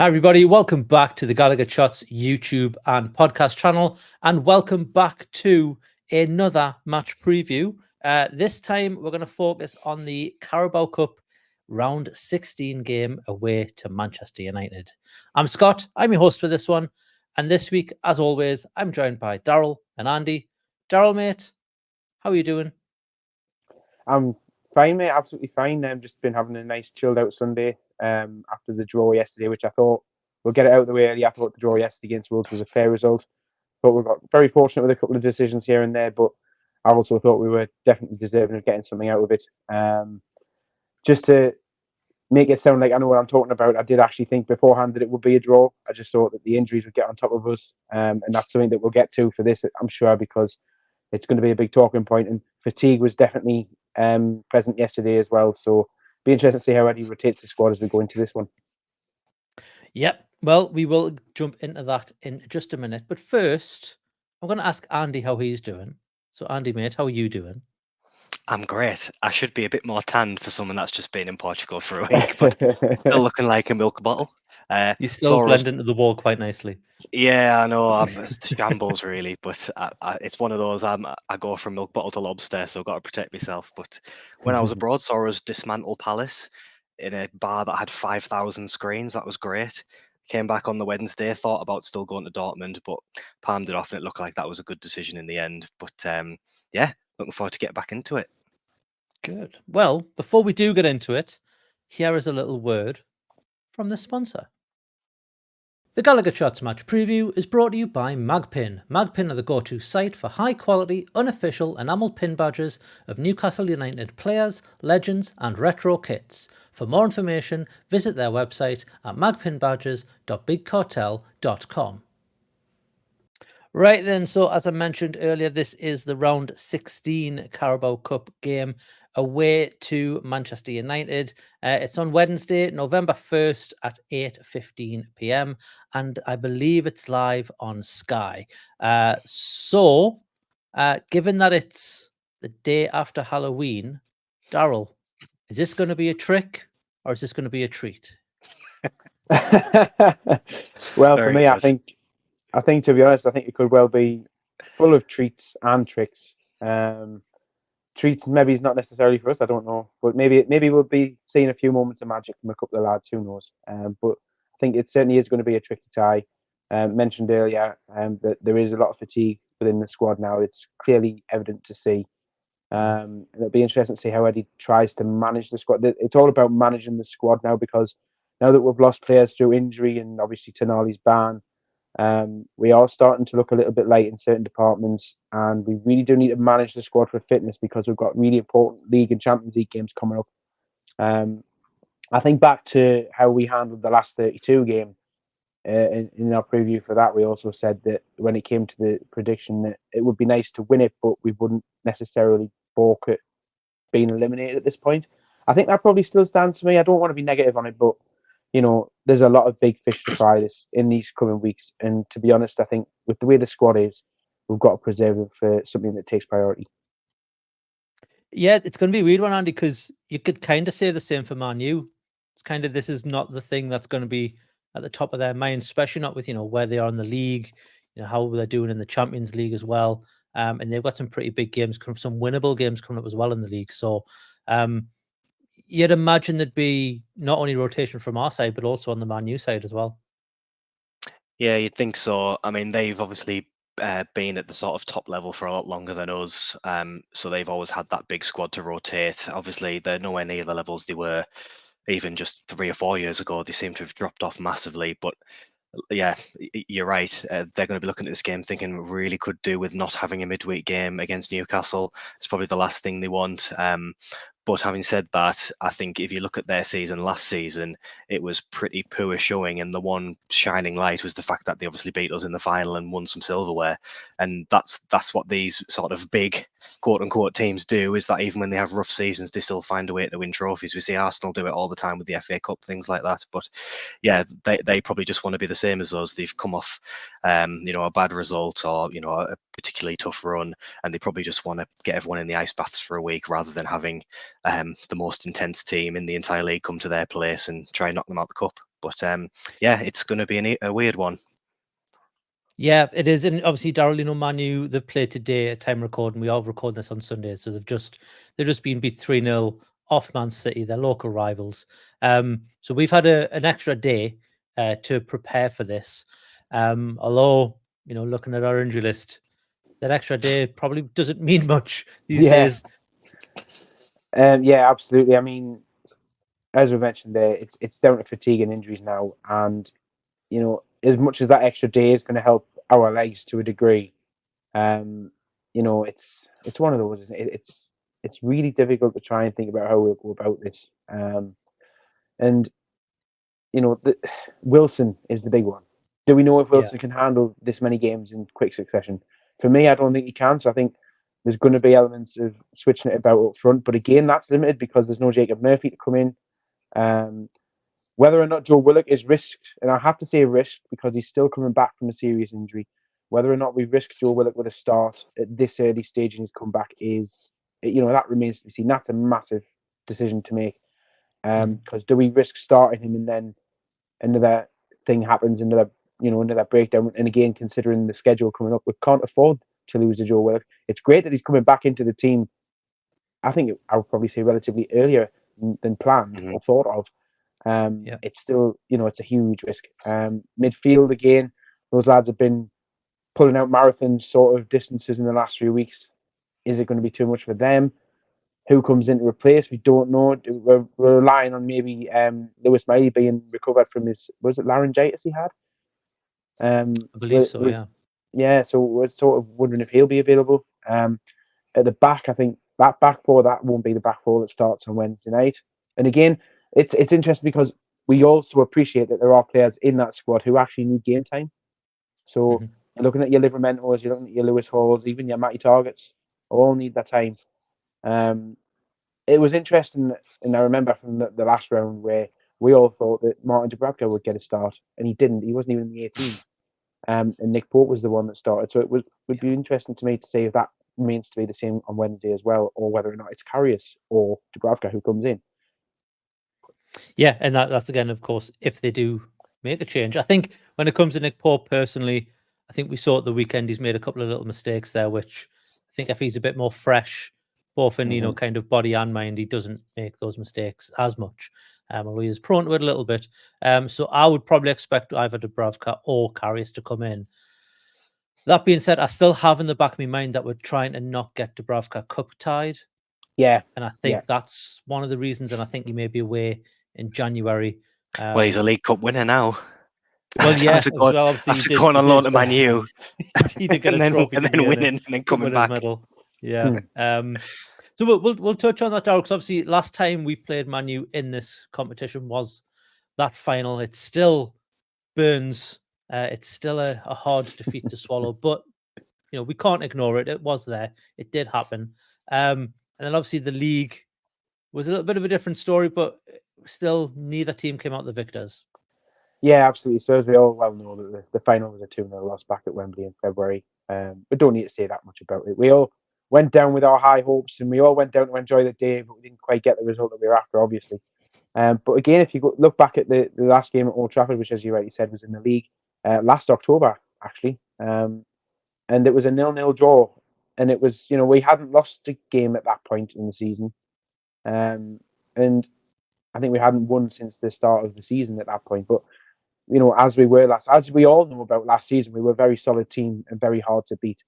Hi, everybody. Welcome back to the GallowgateShots YouTube and podcast channel, and welcome back to another match preview. This time, we're going to focus on the Carabao Cup round 16 game away to Manchester United. I'm Scott. I'm your host for this one. And this week, as always, I'm joined by Daryl and Andy. Daryl, mate, how are you doing? I'm fine, mate. Absolutely fine. I've just been having a nice chilled out Sunday after the draw yesterday, which I thought we'll get it out of the way early. I thought the draw yesterday against Wolves was a fair result, but we got very fortunate with a couple of decisions here and there. But I also thought we were definitely deserving of getting something out of it. Just to make it sound like I know what I'm talking about, I did actually think beforehand that it would be a draw. I just thought that the injuries would get on top of us, and that's something that we'll get to for this, I'm sure, because it's going to be a big talking point. And fatigue was definitely present yesterday as well. So be interesting to see how Eddie rotates the squad as we go into this one. Yep. Well, we will jump into that in just a minute. But first, I'm going to ask Andy how he's doing. So, Andy, mate, how are you doing? I'm great. I should be a bit more tanned for someone that's just been in Portugal for a week, but still looking like a milk bottle. You still blend into the wall quite nicely. Yeah, I know. It's shambles really, but it's one of those. I go from milk bottle to lobster, so I've got to protect myself. But when I was abroad, saw us dismantle Palace in a bar that had 5,000 screens. That was great. Came back on the Wednesday, thought about still going to Dortmund, but palmed it off, and it looked like that was a good decision in the end. But yeah, looking forward to get back into it. Good. Well, before we do get into it, here is a little word from the sponsor. The GallowgateShots match preview is brought to you by Magpin. Magpin are the go-to site for high-quality, unofficial enamel pin badges of Newcastle United players, legends and retro kits. For more information, visit their website at magpinbadges.bigcartel.com. Right then, so as I mentioned earlier, this is the round 16 Carabao Cup game away to Manchester United. It's on Wednesday, November 1st at 8:15 p.m. and I believe it's live on Sky. Given that it's the day after Halloween, Daryl, is this going to be a trick or is this going to be a treat? Well, for me, I think to be honest, I think it could well be full of treats and tricks. Treats maybe is not necessarily for us. I don't know, but maybe we'll be seeing a few moments of magic from a couple of lads. Who knows? But I think it certainly is going to be a tricky tie. Mentioned earlier that there is a lot of fatigue within the squad now. It's clearly evident to see. It'll be interesting to see how Eddie tries to manage the squad. It's all about managing the squad now, because now that we've lost players through injury and obviously Tonali's ban, we are starting to look a little bit light in certain departments, and we really do need to manage the squad for fitness because we've got really important League and Champions League games coming up. I think back to how we handled the last 32 game in our preview for that, we also said that when it came to the prediction that it would be nice to win it, but we wouldn't necessarily balk at being eliminated at this point. I think that probably still stands for me. I don't want to be negative on it, but there's a lot of big fish to fry in these coming weeks. And to be honest, I think with the way the squad is, we've got to preserve it for something that takes priority. Yeah, it's going to be a weird one, Andy, because you could kind of say the same for Man U. It's kind of, this is not the thing that's going to be at the top of their mind, especially not with, where they are in the league, how they're doing in the Champions League as well. And they've got some pretty big games, some winnable games coming up as well in the league. So you'd imagine there'd be not only rotation from our side, but also on the Man U side as well. Yeah, you'd think so. I mean, they've obviously been at the sort of top level for a lot longer than us. So they've always had that big squad to rotate. Obviously, they're nowhere near the levels they were even just 3 or 4 years ago. They seem to have dropped off massively. But yeah, you're right. They're going to be looking at this game thinking really could do with not having a midweek game against Newcastle. It's probably the last thing they want. But having said that, I think if you look at their season last season, it was pretty poor showing. And the one shining light was the fact that they obviously beat us in the final and won some silverware. And that's what these sort of big quote unquote teams do, is that even when they have rough seasons, they still find a way to win trophies. We see Arsenal do it all the time with the FA Cup, things like that. But yeah, they probably just want to be the same as us. They've come off, a bad result or, a particularly tough run, and they probably just want to get everyone in the ice baths for a week rather than having the most intense team in the entire league come to their place and try and knock them out the cup. But yeah, it's going to be a weird one. Yeah, it is. And obviously, Daryl, Man U, they've played today at time recording. We all record this on Sunday. So they've just been beat 3-0 off Man City, their local rivals. So we've had an extra day to prepare for this. Although, looking at our injury list, that extra day probably doesn't mean much these days. Yeah, absolutely. I mean, as we mentioned there, it's down to fatigue and injuries now. And, as much as that extra day is going to help our legs to a degree, it's one of those, isn't it? It's really difficult to try and think about how we'll go about this. And Wilson is the big one. Do we know if Wilson can handle this many games in quick succession? For me, I don't think he can. So I think there's going to be elements of switching it about up front. But again, that's limited because there's no Jacob Murphy to come in. Whether or not Joe Willock is risked, and I have to say risked because he's still coming back from a serious injury, whether or not we risk Joe Willock with a start at this early stage in his comeback that remains to be seen. That's a massive decision to make. Because do we risk starting him and then another thing happens, another breakdown? And again, considering the schedule coming up, we can't afford to lose a Joe Willock. It's great that he's coming back into the team. I think I would probably say relatively earlier than planned or thought of. It's still, it's a huge risk. Midfield, again, those lads have been pulling out marathon sort of distances in the last few weeks. Is it going to be too much for them? Who comes in to replace? We don't know. We're relying on maybe Lewis Miley being recovered from was it laryngitis he had? I believe so, yeah. Yeah, so we're sort of wondering if he'll be available. At the back, I think that back four, that won't be the back four that starts on Wednesday night. And again, it's interesting because we also appreciate that there are players in that squad who actually need game time. So you're looking at your Livermentos, you're looking at your Lewis Halls, even your Matty Targets, all need that time. It was interesting, and I remember from the last round where we all thought that Martin Dubravka would get a start, and he didn't. He wasn't even in the 18. And Nick Pope was the one that started. So it would be interesting to me to see if that remains to be the same on Wednesday as well, or whether or not it's Karius or Dubravka who comes in. Yeah, and that's again, of course, if they do make a change. I think when it comes to Nick Pope, personally, I think we saw at the weekend he's made a couple of little mistakes there, which I think if he's a bit more fresh, both in kind of body and mind, he doesn't make those mistakes as much. Although he is prone to it a little bit. So I would probably expect either Dubravka or Karius to come in. That being said, I still have in the back of my mind that we're trying to not get Dubravka cup tied. Yeah. And I think that's one of the reasons, and I think he may be away in January. Well, he's a League Cup winner now. Well, yeah, after going on loan to Man U, he did get a trophy and then winning, and then coming back. Medal. Yeah. So we'll touch on that, Daryl, because obviously last time we played Man U in this competition was that final. It still burns. It's still a hard defeat to swallow, but we can't ignore it. It was there. It did happen. And then obviously the league was a little bit of a different story, but still neither team came out the victors. Yeah, absolutely. So as we all well know, that the final was a 2-0 loss back at Wembley in February. We don't need to say that much about it. We all went down with our high hopes, and we all went down to enjoy the day, but we didn't quite get the result that we were after, obviously. But again, if you look back at the last game at Old Trafford, which, as you rightly said, was in the league last October, actually, and it was a 0-0 draw, and it was, we hadn't lost a game at that point in the season, and I think we hadn't won since the start of the season at that point. But as we all know about last season, we were a very solid team and very hard to beat.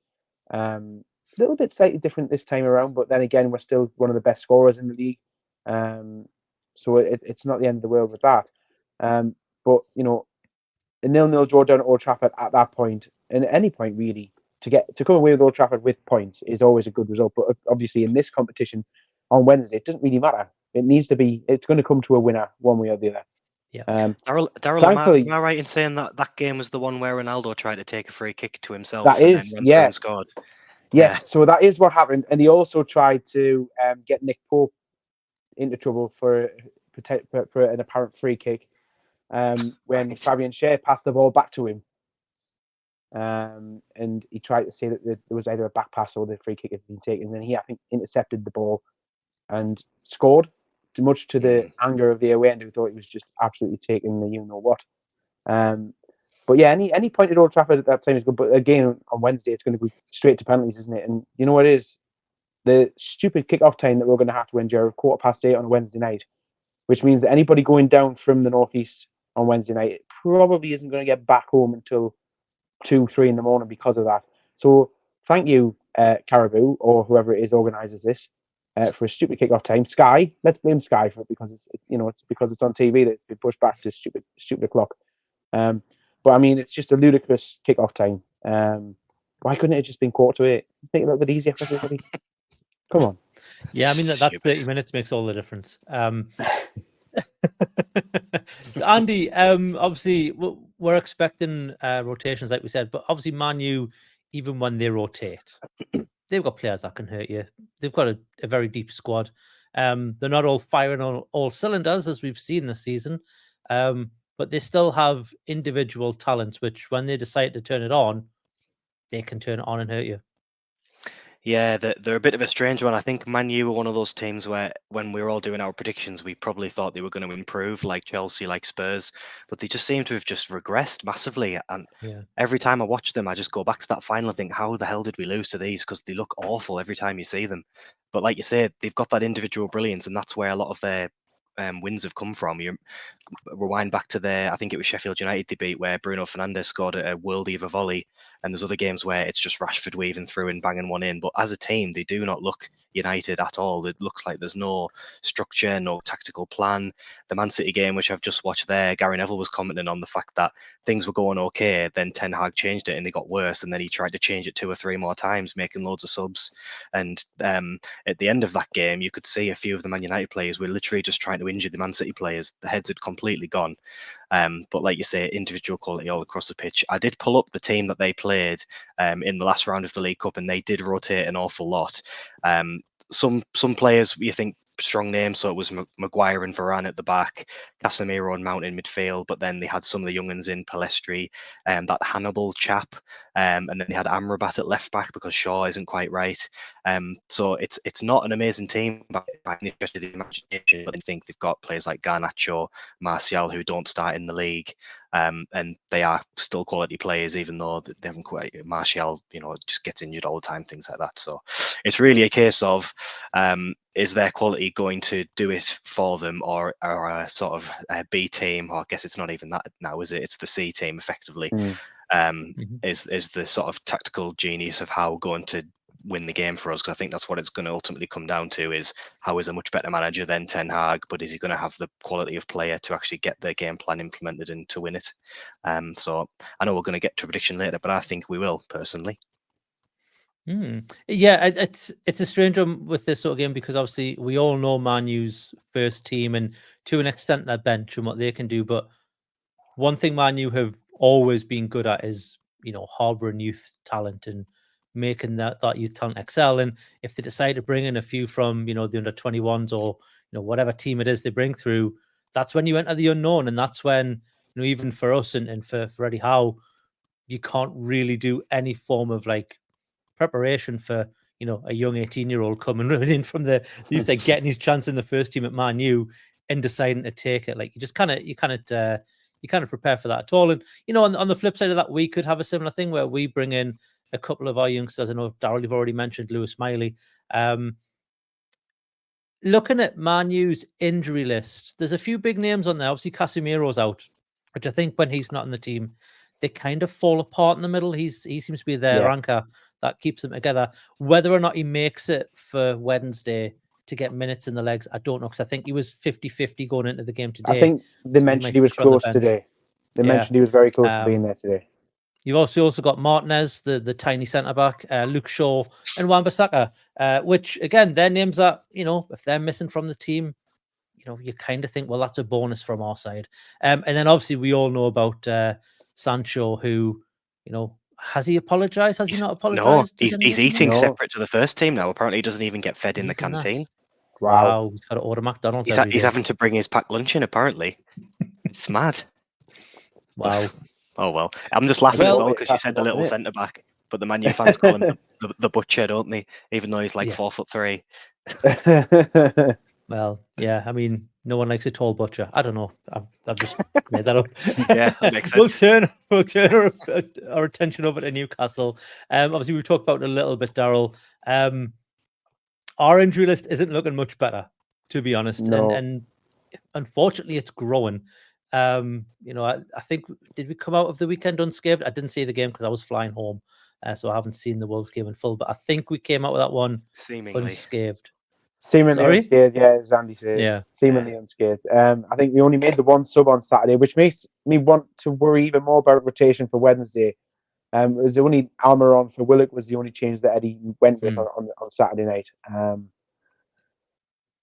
A little bit slightly different this time around, but then again, we're still one of the best scorers in the league. So it's not the end of the world with that. But a 0-0 draw down at Old Trafford at that point, and at any point really, to come away with Old Trafford with points is always a good result. But obviously in this competition on Wednesday, it doesn't really matter. It's going to come to a winner one way or the other. Yeah. Daryl, am I right in saying that game was the one where Ronaldo tried to take a free kick to himself then scored? Yes, yeah. So that is what happened, and he also tried to get Nick Pope into trouble for an apparent free kick when Fabian Schär passed the ball back to him, and he tried to say that there was either a back pass or the free kick had been taken, and then he, I think, intercepted the ball and scored. much to the anger of the away end, who thought he was just absolutely taking the you-know-what. But yeah, any point at Old Trafford at that time is good. But again, on Wednesday, it's going to go straight to penalties, isn't it? And you know what it is? The stupid kick-off time that we're going to have to endure, 8:15 on a Wednesday night, which means that anybody going down from the northeast on Wednesday night probably isn't going to get back home until 2-3 in the morning because of that. So thank you, Caribou, or whoever it is organises this, for a stupid kick-off time. Sky, let's blame Sky for it, because it's because it's on TV that it's been pushed back to stupid o'clock. But I mean, it's just a ludicrous kick-off time. Why couldn't it have just been 7:45? Make it a little bit easier for everybody. Come on. Yeah, I mean, that 30 minutes makes all the difference. Andy, obviously, we're expecting rotations, like we said, but obviously, Man U, even when they rotate, they've got players that can hurt you. They've got a very deep squad. They're not all firing on all cylinders, as we've seen this season, but they still have individual talents, which when they decide to turn it on, they can turn it on and hurt you. Yeah, they're a bit of a strange one. I think Man U were one of those teams where, when we were all doing our predictions, we probably thought they were going to improve, like Chelsea, like Spurs, but they just seem to have just regressed massively. And every time I watch them, I just go back to that final and think, how the hell did we lose to these? Because they look awful every time you see them. But like you said, they've got that individual brilliance, and that's where a lot of their wins have come from. You rewind back to I think it was Sheffield United debate where Bruno Fernandes scored a worldie of a volley, and there's other games where it's just Rashford weaving through and banging one in. But as a team, they do not look united at all. It looks like there's no structure, no tactical plan. The Man City game, which I've just watched there, Gary Neville was commenting on the fact that things were going okay, then Ten Hag changed it and they got worse, and then he tried to change it 2 or 3 more times, making loads of subs. And at the end of that game, you could see a few of the Man United players were literally just trying to injure the Man City players. The heads had completely gone. But like you say, individual quality all across the pitch. I did pull up the team that they played in the last round of the League Cup, and they did rotate an awful lot. Some players you think strong names, so it was Maguire and Varane at the back, Casemiro and Mount in midfield, but then they had some of the young ones in, Palestri, that Hannibal chap, and then they had Amrabat at left back because Shaw isn't quite right. So it's not an amazing team by any stretch of the imagination, but I think they've got players like Garnacho, Martial, who don't start in the league, and they are still quality players, even though they haven't quite. Martial, just gets injured all the time, things like that. So it's really a case of, is their quality going to do it for them, or a sort of a B team, or I guess it's not even that now, is it? It's the C team, effectively. Is the sort of tactical genius of how going to win the game for us? Because I think that's what it's going to ultimately come down to, is how is a much better manager than Ten Hag, but is he going to have the quality of player to actually get the game plan implemented and to win it? So I know we're going to get to a prediction later, but I think we will, personally. Yeah, it's a strange one with this sort of game, because obviously we all know Man U's first team and to an extent their bench and what they can do. But one thing Man U have always been good at is, harbouring youth talent and making that youth talent excel. And if they decide to bring in a few from, the under-21s or, whatever team it is they bring through, that's when you enter the unknown. And that's when, even for us and for Eddie Howe, you can't really do any form of preparation for a young 18-year-old coming in from you said getting his chance in the first team at Man U and deciding to take it. Like, you kind of prepare for that at all. And on the flip side of that, we could have a similar thing where we bring in a couple of our youngsters. I know, Daryl, you've already mentioned Lewis Miley. Looking at Man U's injury list, there's a few big names on there. Obviously, Casemiro's out, which I think when he's not in the team, they kind of fall apart in the middle. He seems to be their anchor that keeps them together. Whether or not he makes it for Wednesday to get minutes in the legs, I don't know, because I think he was 50-50 going into the game today. I think they mentioned he was close today. They mentioned he was very close to being there today. You've also got Martinez, the tiny centre-back, Luke Shaw and Wan-Bissaka, which, again, their names are, if they're missing from the team, you kind of think, well, that's a bonus from our side. And then, obviously, we all know about Sancho, who, has he apologised? Has he not apologised? No, he's eating separate to the first team now. Apparently, he doesn't even get fed in the canteen. Wow. He's got to order McDonald's every day. He's having to bring his packed lunch in, apparently. It's mad. Wow. Oh, well. I'm just laughing as well because you said the little centre-back, but the Man U fans call him the butcher, don't they? Even though he's 4'3". Well, yeah, I mean, no one likes a tall butcher. I don't know. I've just made that up. Yeah, that makes sense. We'll turn our attention over to Newcastle. Obviously, we've talked about it a little bit, Daryl. Our injury list isn't looking much better, to be honest. No. And unfortunately, it's growing. I think, did we come out of the weekend unscathed? I didn't see the game because I was flying home, so I haven't seen the Wolves game in full. But I think we came out with that one Seemingly unscathed. Seemingly Sorry? unscathed, yeah, as Andy says. Yeah. Seemingly unscathed. I think we only made the one sub on Saturday, which makes me want to worry even more about rotation for Wednesday. It was the only Almiron for Willock was the only change that Eddie went with on Saturday night.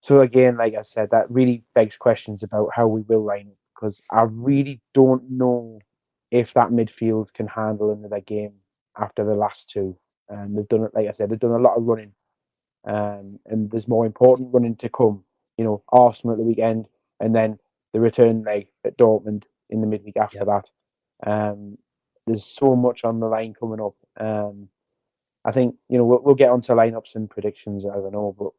So again, like I said, that really begs questions about how we will line, because I really don't know if that midfield can handle another game after the last two. They've done it, like I said, they've done a lot of running, and there's more important running to come. Arsenal at the weekend, and then the return leg at Dortmund in the midweek after that. There's so much on the line coming up. I think we'll get onto lineups and predictions, I don't know, but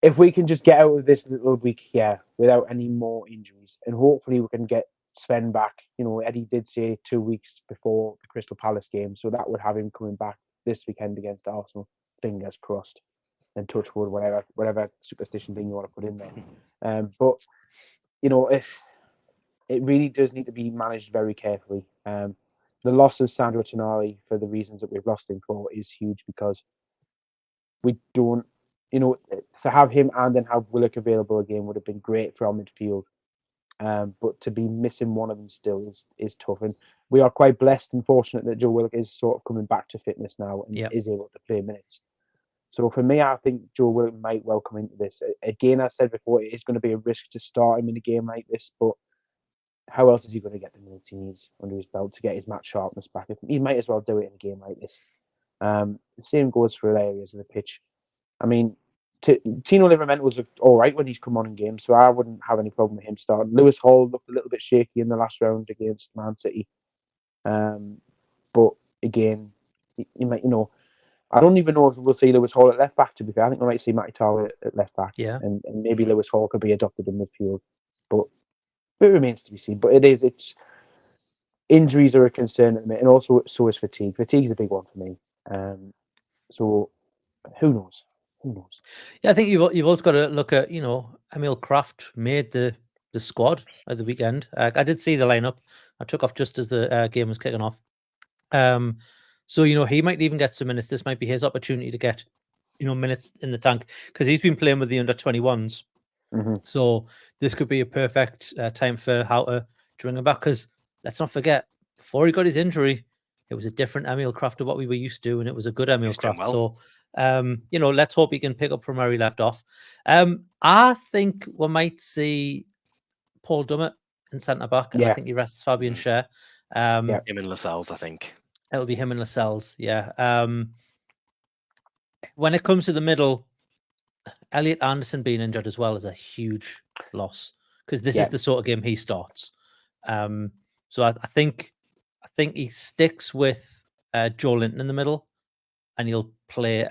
if we can just get out of this little week here without any more injuries, and hopefully we can get Sven back. Eddie did say 2 weeks before the Crystal Palace game, so that would have him coming back this weekend against Arsenal. Fingers crossed, and touch wood, whatever superstition thing you want to put in there. But if it really does need to be managed very carefully. The loss of Sandro Tonali, for the reasons that we've lost him for, is huge, because we don't, to have him and then have Willock available again would have been great for our midfield. But to be missing one of them still is tough. And we are quite blessed and fortunate that Joe Willock is sort of coming back to fitness now and is able to play minutes. So for me, I think Joe Willock might well come into this. Again, I said before, it is going to be a risk to start him in a game like this, but how else is he going to get the minutes he needs under his belt to get his match sharpness back? He might as well do it in a game like this. The same goes for other areas of the pitch. I mean, Tino Livermento's looked all right when he's come on in games, so I wouldn't have any problem with him starting. Lewis Hall looked a little bit shaky in the last round against Man City. But again, you might, I don't even know if we'll see Lewis Hall at left back, to be fair. I think we might see Matty Tarr at left back. Yeah. And maybe Lewis Hall could be adopted in midfield. But it remains to be seen. But it's injuries are a concern at the minute, and also so is fatigue. Fatigue is a big one for me. So who knows? Yeah, I think you've also got to look at, Emil Kraft made the squad at the weekend. I did see the lineup. I took off just as the game was kicking off. So he might even get some minutes. This might be his opportunity to get minutes in the tank, because he's been playing with the under-21s. Mm-hmm. So this could be a perfect time for how to bring him back, because let's not forget, before he got his injury, it was a different Emil Kraft to what we were used to, and it was a good Emil Kraft. Well. So, let's hope he can pick up from where he left off. I think we might see Paul Dummett in centre back, and I think he rests Fabian Schär. Him and Lascelles, I think. It'll be him and Lascelles, yeah. When it comes to the middle, Elliot Anderson being injured as well is a huge loss, because this is the sort of game he starts. So I think he sticks with Joe Linton in the middle, and he'll play.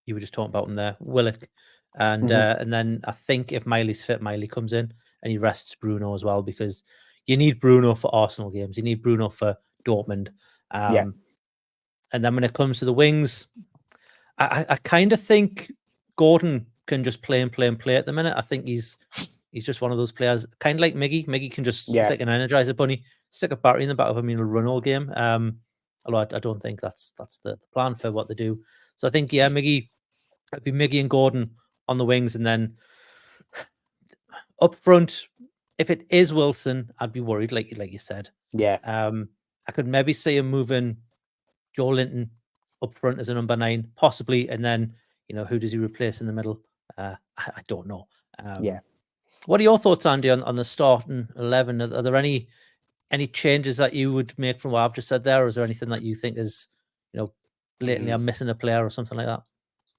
You were just talking about him there, Willock, and then I think if Miley's fit, Miley comes in and he rests Bruno as well, because you need Bruno for Arsenal games, you need Bruno for Dortmund. And then when it comes to the wings, I kind of think Gordon can just play at the minute. I think he's just one of those players, kind of like Miggy. Miggy can just like an Energizer bunny, stick a battery in the back of him, he'll run all game. Although I don't think that's the plan for what they do. So I think Miggy, it'd be Miggy and Gordon on the wings, and then up front, if it is Wilson, I'd be worried, like you said. Yeah. I could maybe see him moving Joe Linton up front as a number 9, possibly, and then who does he replace in the middle? I don't know. What are your thoughts, Andy, on the starting 11? Are there any changes that you would make from what I've just said there, or is there anything that you think is blatantly I'm missing a player or something like that?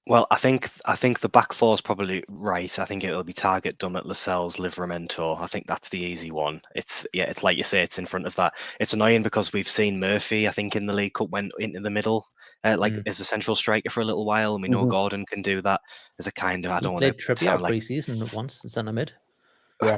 Well, I think the back four is probably right. I think it'll be Targett, Dummett, Lascelles, Livramento. I think that's the easy one. It's like you say, it's in front of that. It's annoying because we've seen Murphy, I think, in the League Cup went into the middle as a central striker for a little while, and we know Gordon can do that as a kind of, I don't want to Trippier sound like pre-season once in centre mid.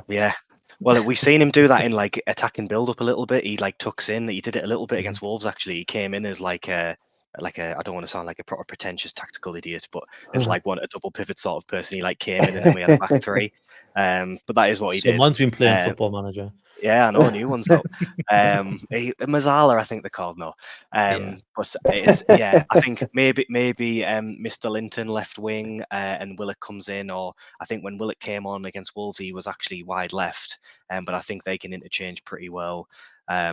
Yeah. Well, we've seen him do that in like attacking build-up a little bit. He like tucks in. He did it a little bit against Wolves. Actually, he came in as like a I don't want to sound like a proper pretentious tactical idiot, but it's like a double pivot sort of person. He like came in and then we had a back three. But that is what he did. Someone's been playing Football Manager. Yeah, I know, new one's out. Mazzala, I think they're called now. But it's I think maybe Mr. Linton left wing and Willock comes in, or I think when Willock came on against Wolves, he was actually wide left. But I think they can interchange pretty well. I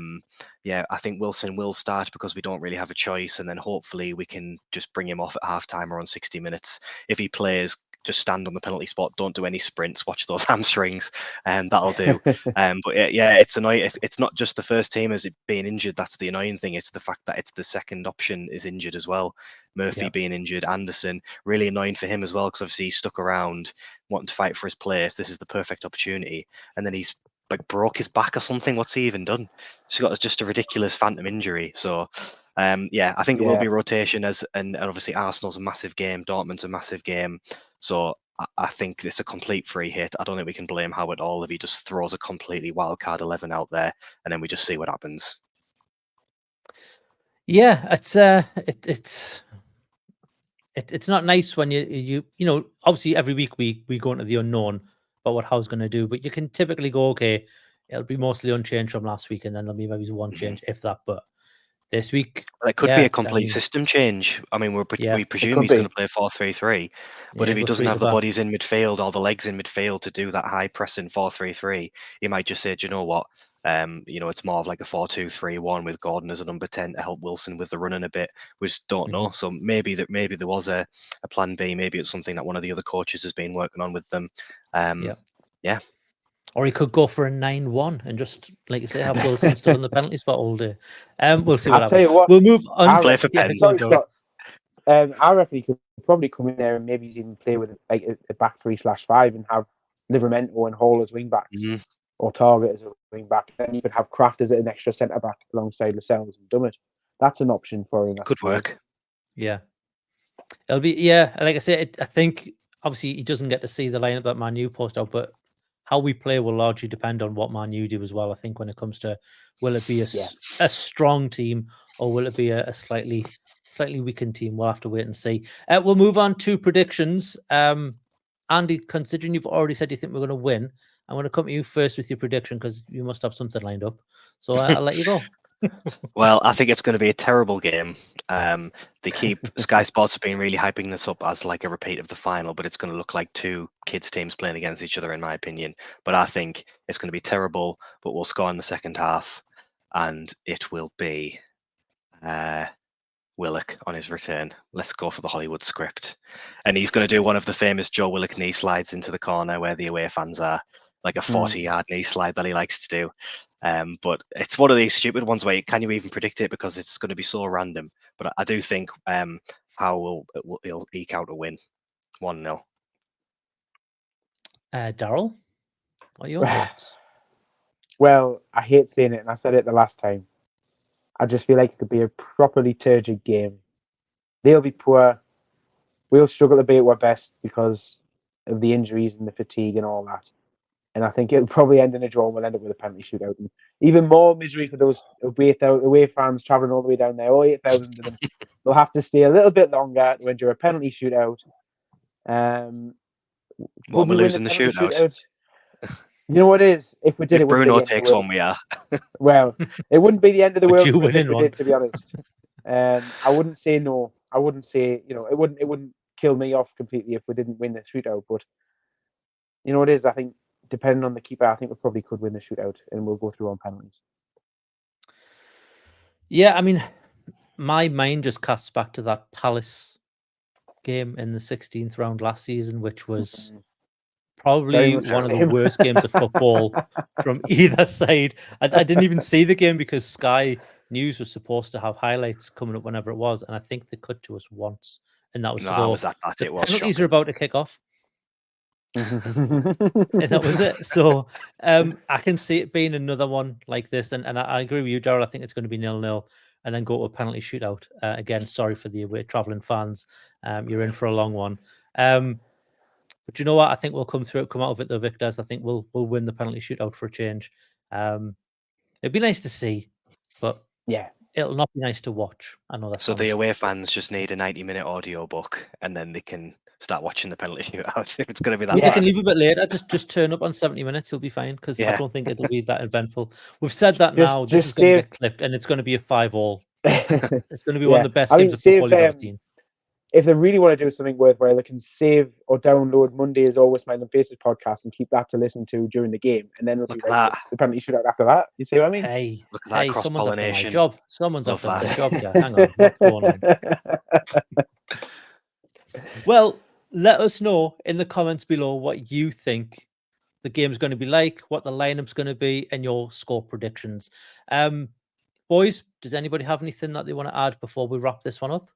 think Wilson will start because we don't really have a choice, and then hopefully we can just bring him off at halftime or on 60 minutes. If he plays, just stand on the penalty spot, don't do any sprints, watch those hamstrings, and that'll do. But it's annoying. It's not just the first team as it being injured. That's the annoying thing. It's the fact that it's the second option is injured as well. Murphy being injured, Anderson, really annoying for him as well, because obviously he's stuck around wanting to fight for his place. This is the perfect opportunity, and then he's like broke his back or something. What's he even done? He's got just a ridiculous phantom injury. So I think it will be rotation, and obviously Arsenal's a massive game, Dortmund's a massive game. So I think it's a complete free hit. I don't think we can blame Howe at all if he just throws a completely wildcard 11 out there and then we just see what happens. Yeah, it's not nice when you know, obviously every week we go into the unknown about what Howe's going to do, but you can typically go, okay, it'll be mostly unchanged from last week, and then there'll be maybe one change, if that. But this week, it could be a complete system change. I mean, we presume he's going to play 4-3-3, but if he doesn't have the bodies in midfield or the legs in midfield to do that high pressing 4-3-3, he might just say, do you know what? It's more of like a 4-2-3-1 with Gordon as a number 10 to help Wilson with the running a bit. We just don't know. So maybe there was a plan B. Maybe it's something that one of the other coaches has been working on with them. Yeah. Or he could go for a 9-1 and just, like you say, have Wilson stood on the penalty spot all day. We'll see what happens. Tell you what, we'll move on. Play for pens. I reckon he could probably come in there and maybe even play with like a back 3/5 and have Livramento and Hall as wing backs, or Target as a wing back. Then you could have Kraft as an extra centre back alongside Lascelles and Dummett. That's an option for him. Could work. Yeah, it'll be like I said, I think obviously he doesn't get to see the lineup that Man U post out, but how we play will largely depend on what Man U do as well. I think when it comes to, will it be a strong team or will it be a slightly weakened team? We'll have to wait and see. We'll move on to predictions. Andy, considering you've already said you think we're going to win, I'm going to come to you first with your prediction because you must have something lined up. So I'll let you go. Well, I think it's going to be a terrible game. Sky Sports have been really hyping this up as like a repeat of the final, but it's going to look like two kids teams playing against each other, in my opinion. But I think it's going to be terrible, but we'll score in the second half, and it will be Willock on his return. Let's go for the Hollywood script. And he's going to do one of the famous Joe Willock knee slides into the corner where the away fans are, like a 40-yard knee slide that he likes to do. But it's one of these stupid ones where can you even predict it because it's going to be so random. But I do think Howe he'll eke out a win, 1-0. Daryl, what are your thoughts? Well, I hate saying it, and I said it the last time. I just feel like it could be a properly turgid game. They'll be poor. We'll struggle to be at our best because of the injuries and the fatigue and all that. And I think it'll probably end in a draw and we'll end up with a penalty shootout. And even more misery for those away fans travelling all the way down there, all 8,000 of them. They'll have to stay a little bit longer to endure a penalty shootout. What we're losing the shootout? You know what it is? If we did, if Bruno takes one, we are. Well, it wouldn't be the end of the world if we did, to be honest. I wouldn't say no. I wouldn't say, it wouldn't kill me off completely if we didn't win the shootout. But you know what it is? I think depending on the keeper, I think we probably could win the shootout and we'll go through on penalties. Yeah, I mean, my mind just casts back to that Palace game in the 16th round last season, which was probably one of the worst games of football from either side. I didn't even see the game because Sky News was supposed to have highlights coming up whenever it was, and I think they cut to us once, and that was penalties are about to kick off. And that was it. So I can see it being another one like this, and I agree with you, Daryl. I think it's going to be 0-0. and then go to a penalty shootout. Again, sorry for the away traveling fans. You're in for a long one. But you know what? I think we'll come out of it the victors. I think we'll win the penalty shootout for a change. It'd be nice to see, but yeah, it'll not be nice to watch. I know that. So the away fans just need a 90-minute audio book, and then they can start watching the penalty shootout. If it's going to be that They bad. can leave a bit later. Just turn up on 70 minutes. You'll be fine, because I Yeah. don't think it'll be that eventful. We've said that now. This is going to get clipped, and it's going to be a 5-all. It's going to be one of the best games of football you've ever seen. If they really want to do something worthwhile, they can save or download Monday's Always Smiling Faces podcast and keep that to listen to during the game, and then it'll be right for the penalty shootout after that. You see what I mean? Hey, Look at that cross-pollination. Someone's after my Love job. Yeah, hang on, what's going on? Well, let us know in the comments below what you think the game's going to be like, what the lineup's going to be, and your score predictions. Boys, does anybody have anything that they want to add before we wrap this one up?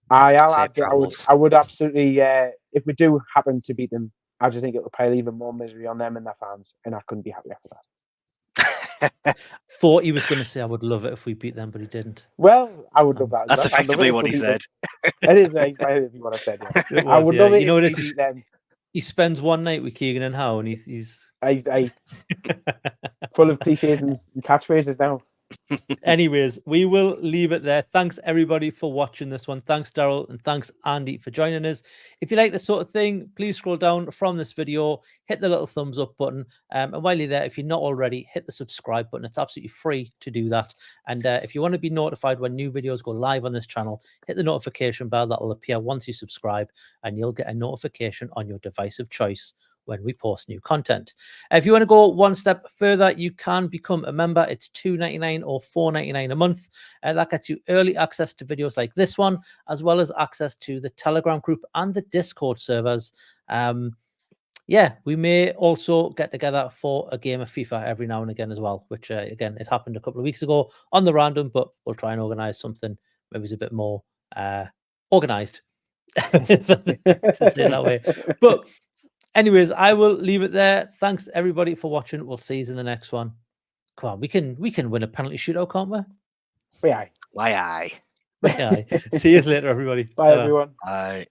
I would absolutely, if we do happen to beat them, I just think it will pile even more misery on them and their fans, and I couldn't be happy after that. Thought he was going to say I would love it if we beat them, but he didn't. Well, I would love that. That's effectively what he said. It is exactly what I said. Yeah. I would love it. You know what it is? He spends one night with Keegan and Howe, and he's full of cliches and catchphrases now. Anyways, we will leave it there. Thanks everybody for watching this one. Thanks Daryl, and thanks Andy for joining us. If you like this sort of thing, please scroll down from this video, hit the little thumbs up button, and while you're there, if you're not already, hit the subscribe button. It's absolutely free to do that. And if you want to be notified when new videos go live on this channel, hit the notification bell. That'll appear once you subscribe, and you'll get a notification on your device of choice when we post new content. If you want to go one step further, you can become a member. It's $2.99 or $4.99 a month. That gets you early access to videos like this one, as well as access to the Telegram group and the Discord servers. Yeah, we may also get together for a game of FIFA every now and again as well, which again, it happened a couple of weeks ago on the random, but we'll try and organize something maybe it's a bit more organized to say that way. But anyways, I will leave it there. Thanks everybody for watching. We'll see you in the next one. Come on, we can win a penalty shootout, can't we? Aye. Aye. See you later, everybody. Bye, everyone. Bye.